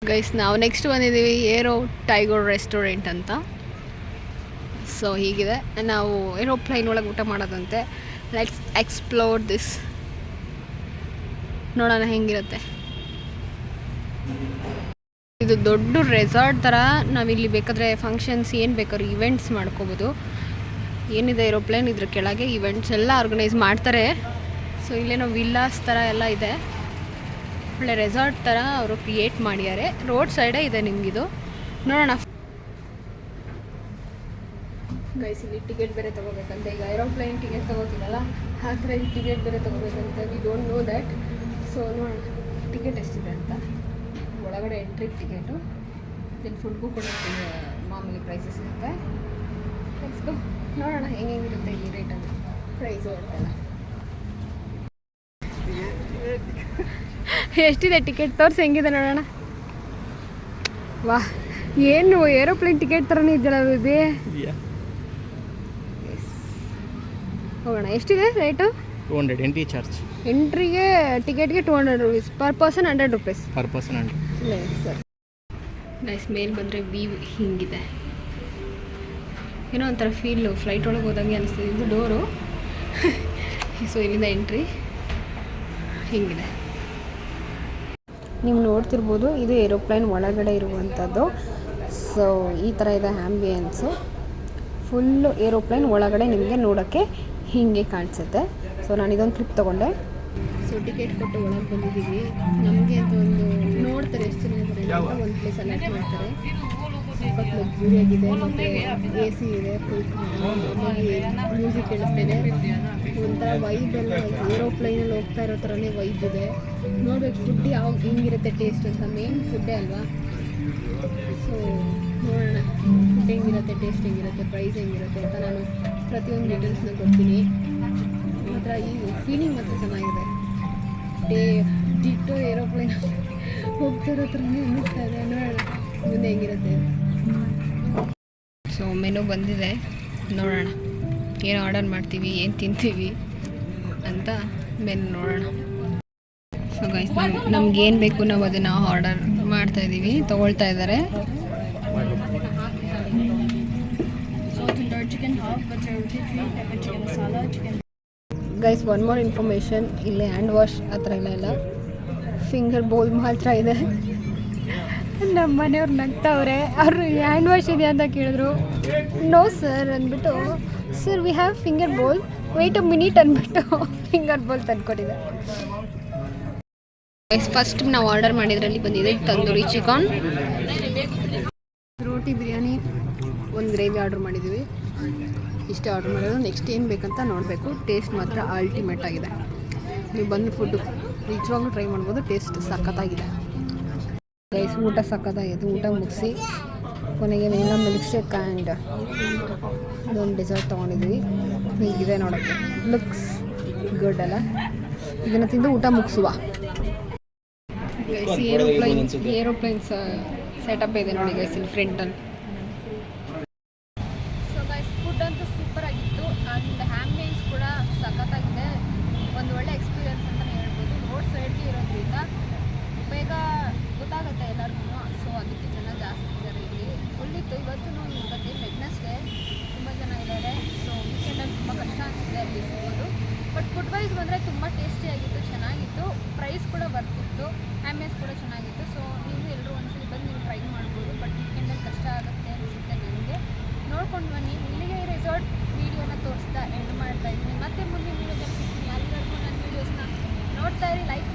Guys ನಾವು next ಬಂದಿದ್ದೀವಿ aero tiger restaurant ಅಂತ. ಸೊ ಹೀಗಿದೆ, ನಾವು ಏರೋಪ್ಲೈನ್ ಒಳಗೆ ಊಟ ಮಾಡೋದಂತೆ. ಲೆಟ್ಸ್ ಎಕ್ಸ್ಪ್ಲೋರ್ ದಿಸ್, ನೋಡೋಣ ಹೆಂಗಿರುತ್ತೆ. ಇದು ದೊಡ್ಡ ರೆಸಾರ್ಟ್ ಥರ. ನಾವಿಲ್ಲಿ ಬೇಕಾದರೆ ಫಂಕ್ಷನ್ಸ್ ಏನು ಬೇಕಾದ್ರೂ ಇವೆಂಟ್ಸ್ ಮಾಡ್ಕೋಬೋದು. ಏನಿದೆ ಏರೋಪ್ಲೇನ್, ಇದ್ರ ಕೆಳಗೆ ಇವೆಂಟ್ಸ್ ಎಲ್ಲ ಆರ್ಗನೈಸ್ ಮಾಡ್ತಾರೆ. ಸೊ ಇಲ್ಲೇನೋ ವಿಲ್ಲಾಸ್ ಥರ ಎಲ್ಲ ಇದೆ, ಒಳ್ಳೆ ರೆಸಾರ್ಟ್ ಥರ ಅವರು ಕ್ರಿಯೇಟ್ ಮಾಡಿದ್ದಾರೆ. ರೋಡ್ ಸೈಡೇ ಇದೆ ನಿಮಗಿದು, ನೋಡೋಣ. ಗೈಸ್ ಇಲ್ಲಿ ಟಿಕೆಟ್ ಬೇರೆ ತೊಗೋಬೇಕಂತೆ. ಈಗ ಏರೋಪ್ಲೇನ್ ಟಿಕೆಟ್ ತೊಗೋತೀನಲ್ಲ, ಆದರೆ ಇಲ್ಲಿ ಟಿಕೆಟ್ ಬೇರೆ ತೊಗೋಬೇಕಂತ. We don't know that. So ನೋಡೋಣ ಟಿಕೆಟ್ ಎಷ್ಟಿದೆ ಅಂತ. ಒಳಗಡೆ ಎಂಟ್ರಿ ಟಿಕೆಟು, ದೆನ್ ಫುಡ್ಗೂ ಕೂಡ ಮಾಮೂಲಿ ಪ್ರೈಸಸ್ ಇರುತ್ತೆ. ಲೆಟ್ಸ್ ಗೋ, ನೋಡೋಣ ಹೆಂಗಿರುತ್ತೆ ಇಲ್ಲಿ ರೇಟಲ್ಲಿ, ಪ್ರೈಸು ಅಂತೆಲ್ಲ. ಎಷ್ಟಿದೆ ಟಿಕೆಟ್ ತೋರಿಸಿ, ಹೆಂಗಿದೆ ನೋಡೋಣ. ವಾಹ್, ಏನು ಏರೋಪ್ಲೇನ್ ಟಿಕೆಟ್ ಥರನೇ ಇದೆಯಲ್ಲ ಬೇಬಿ. ಹೋಗೋಣ, ಎಷ್ಟಿದೆ ರೇಟು? 200 entry charge. ಎಂಟ್ರಿಗೆ ಟಿಕೆಟ್ಗೆ 200 rupees per person, 100 rupees per person 100. Sir guys ಮೇಲೆ ಬಂದರೆ ವ್ಯೂ ಹಿಂಗಿದೆ, ಏನೋ ಒಂಥರ ಫೀಲು ಫ್ಲೈಟ್ ಒಳಗೆ ಹೋದಂಗೆ ಅನಿಸ್ತದೆ. ಇದು ಡೋರು. ಸೊ ಇಲ್ಲಿಂದ ಎಂಟ್ರಿ ಹಿಂಗಿದೆ, ನೀವು ನೋಡ್ತಿರ್ಬೋದು. ಇದು ಏರೋಪ್ಲೇನ್ ಒಳಗಡೆ ಇರುವಂಥದ್ದು. ಸೊ ಈ ಥರ ಇದೆ ಆ್ಯಂಬಿಯನ್ಸು. ಫುಲ್ಲು ಏರೋಪ್ಲೇನ್ ಒಳಗಡೆ ನಿಮಗೆ ನೋಡೋಕ್ಕೆ ಹೀಗೆ ಕಾಣಿಸುತ್ತೆ. ಸೊ ನಾನು ಇದೊಂದು ಕ್ಲಿಪ್ ತೊಗೊಂಡೆ. ಸೊ ಟಿಕೆಟ್ ಕೊಟ್ಟು ಒಳಗೆ ಬಂದಿದ್ದೀವಿ. ನಮಗೆ ಅಂತ ಒಂದು ನೋಡ್ತಾರೆ ಎಷ್ಟು ಜನ ಇದ್ದಾರೆ ಅಂತ ಒಂದು ಪ್ಲೇಸ್ ಅಲರ್ಟ್ ಮಾಡ್ತಾರೆ. ಸ್ವಲ್ಪ ಲಕ್ಸುರಿ ಆಗಿದೆ, ಮತ್ತು ಎ ಸಿ ಇದೆ, ಫುಲ್ ಮ್ಯೂಸಿಕ್ ಕೇಳಿಸ್ತಿದೆ. ಒಂಥರ ವೈಬ್ ಎಲ್ಲ ಏರೋಪ್ಲೈನಲ್ಲಿ ಹೋಗ್ತಾ ಇರೋ ಥರನೇ ವೈಬ್ ಇದೆ. ನೋಡ್ಬೇಕು ಫುಡ್ ಯಾವ ಹೆಂಗಿರುತ್ತೆ ಟೇಸ್ಟ್ ಅಂತ. ಮೇನ್ ಫುಡ್ಡೇ ಅಲ್ವಾ. ಸೊ ನೋಡೋಣ ಫುಡ್ ಹೆಂಗಿರುತ್ತೆ, ಟೇಸ್ಟ್ ಹೆಂಗಿರುತ್ತೆ, ಪ್ರೈಸ್ ಹೆಂಗಿರುತ್ತೆ ಅಂತ ನಾನು ಪ್ರತಿಯೊಂದು ಡೀಟೇಲ್ಸ್ನ ಕೊಡ್ತೀನಿ. ಮಾತ್ರ ಈ ಫೀಲಿಂಗ್ ಮಾತ್ರ ಚೆನ್ನಾಗಿದೆ. ಡಿಟ್ಟೋ ಏರೋಪ್ಲೇನ್ ಹೋಗ್ತಾ ಇರೋ ಥರನೇ ಅನ್ನಿಸ್ತಾ ಇದೆ. ನೋಡೋಣ ಮುಂದೆ ಹೆಂಗಿರುತ್ತೆ. ಸೊ ಮೆನು ಬಂದಿದೆ, ನೋಡೋಣ ಏನು ಆರ್ಡರ್ ಮಾಡ್ತೀವಿ, ಏನು ತಿಂತೀವಿ ಅಂತ ಮೆನು ನೋಡೋಣ. ಸೊ ಗೈಸ್ ನಮ್ಗೇನು ಬೇಕು ನಾವು ಅದನ್ನು ಆರ್ಡರ್ ಮಾಡ್ತಾಯಿದ್ದೀವಿ, ತೊಗೊಳ್ತಾ ಇದ್ದಾರೆ. ಗೈಸ್ ಒನ್ ಮೋರ್ ಇನ್ಫಾರ್ಮೇಷನ್, ಇಲ್ಲಿ ಹ್ಯಾಂಡ್ ವಾಶ್ ಆ ಥರ ಇಲ್ಲ, ಫಿಂಗರ್ ಬೌಲ್ ಮಾತ್ರ ಇದೆ. ನಮ್ಮ ಮನೆಯವ್ರು ನಗ್ತಾವ್ರೆ. ಅವರು ಹ್ಯಾಂಡ್ ವಾಶ್ ಇದೆ ಅಂತ ಕೇಳಿದ್ರು. ನೋ ಸರ್ ಅಂದ್ಬಿಟ್ಟು, sir we have finger bowl, wait a minute ಅಂದ್ಬಿಟ್ಟು ಫಿಂಗರ್ ಬೌಲ್ ತಂದ್ಕೊಟ್ಟಿದೆ. ಫಸ್ಟ್ ನಾವು ಆರ್ಡರ್ ಮಾಡಿದ್ರಲ್ಲಿ ಬಂದಿದೆ ತಂದೂರಿ ಚಿಕನ್, ರೋಟಿ ಬಿರಿಯಾನಿ, ಒಂದು ಗ್ರೇವಿ ಆರ್ಡರ್ ಮಾಡಿದ್ದೀವಿ. ಇಷ್ಟೇ ಆರ್ಡರ್ ಮಾಡೋದು. ನೆಕ್ಸ್ಟ್ ಏನು ಬೇಕಂತ ನೋಡಬೇಕು. ಟೇಸ್ಟ್ ಮಾತ್ರ ಅಲ್ಟಿಮೇಟ್ ಆಗಿದೆ. ನೀವು ಬಂದು ಫುಡ್ಡು ನಿಜವಾಗ್ಲೂ ಟ್ರೈ ಮಾಡ್ಬೋದು, ಟೇಸ್ಟ್ ಸಖತ್ತಾಗಿದೆ. ಗೈಸ್ ಊಟ ಸಖತ್ತಾಗಿದೆ. ಊಟ ಮುಗಿಸಿ ಕೊನೆಗೆ ವೆನಿಲಾ ಮಿಲ್ಕ್ ಶೇಕ್ ಆ್ಯಂಡ್ ಇದೊಂದು ಡೆಸರ್ಟ್ ತೊಗೊಂಡಿದ್ವಿ. ಹೀಗಿದೆ ನೋಡೋಕ್ಕೆ, ಲುಕ್ಸ್ ಗುಡ್ ಅಲ್ಲ. ಇದನ್ನು ತಿಂದು ಊಟ ಮುಗಿಸುವ. ಗೈಸ್ ಏರೋಪ್ಲೇನ್ಸ್ ಸೆಟಪ್ ಇದೆ ನೋಡಿ ಗೈಸ್ ಇಲ್ಲಿ ಫ್ರಂಟಲ್ಲಿ. ಸೊ ಗೈಸ್ ಫುಡ್ ಅಂತೂ ಸೂಪರ್ ಆಗಿತ್ತು ಆ್ಯಂಡ್ ಆ್ಯಂಬಿಯನ್ಸ್ ಕೂಡ ಸಖತ್ತಾಗಿದೆ. ಒಂದು ಒಳ್ಳೆ ಎಕ್ಸ್ಪೀರಿಯನ್ಸ್ ಅಂತಲೇ ಹೇಳ್ಬೋದು. ರೋಡ್ ಸೈಡ್ಗೆ ಇರೋದ್ರಿಂದ ಬೇಗ ಗೊತ್ತಾಗುತ್ತೆ ಎಲ್ಲರಿಗೂ. ಸೊ ಅದಕ್ಕೆ ಜನ ಜಾಸ್ತಿ ಇದ್ದಾರೆ ಇಲ್ಲಿ. ಫುಲ್ ಇತ್ತು ಇವತ್ತೂ. ಇವತ್ತೇನು ವೆಡ್ನೆಸ್ಡೇ, ತುಂಬ ಜನ ಇದ್ದಾರೆ. ಸೊ ವೀಕೆಂಡಲ್ಲಿ ತುಂಬ ಕಷ್ಟ ಅನಿಸಿದೆ ಅಲ್ಲಿ ಸಿಗೋದು. ಬಟ್ ಫುಡ್ ವೈಸ್ ಬಂದರೆ ತುಂಬ ಟೇಸ್ಟಿಯಾಗಿತ್ತು, ಚೆನ್ನಾಗಿತ್ತು. ಪ್ರೈಸ್ ಕೂಡ ಬರ್ತಿತ್ತು, ಆ್ಯಂಬಿಯನ್ಸ್ ಕೂಡ ಚೆನ್ನಾಗಿತ್ತು. ಸೊ ನೀವು ಎಲ್ಲರೂ ಒಂದ್ಸಲಿ ಬಂದು ನೀವು ಟ್ರೈ ಮಾಡ್ಬೋದು. ಬಟ್ ವೀಕೆಂಡಲ್ಲಿ ಕಷ್ಟ ಆಗುತ್ತೆ ಅನಿಸುತ್ತೆ ನನಗೆ. ನೋಡ್ಕೊಂಡು ಬನ್ನಿ. ಇಲ್ಲಿಗೆ ಈ ರೆಸಾರ್ಟ್ ವೀಡಿಯೋನ ತೋರಿಸ್ತಾ ಎಂಡ್ ಮಾಡ್ತಾ ಇದ್ದೀನಿ. ಮತ್ತೆ ಮುಂದಿನ ವೀಡಿಯೋದಲ್ಲಿ ಸಿಗ್ತೀನಿ. ಅಲ್ಲಿವರೆಗೂ ನನ್ನ ವೀಡಿಯೋಸ್ನ ನೋಡ್ತಾ ಇರಿ, ಲೈಕ್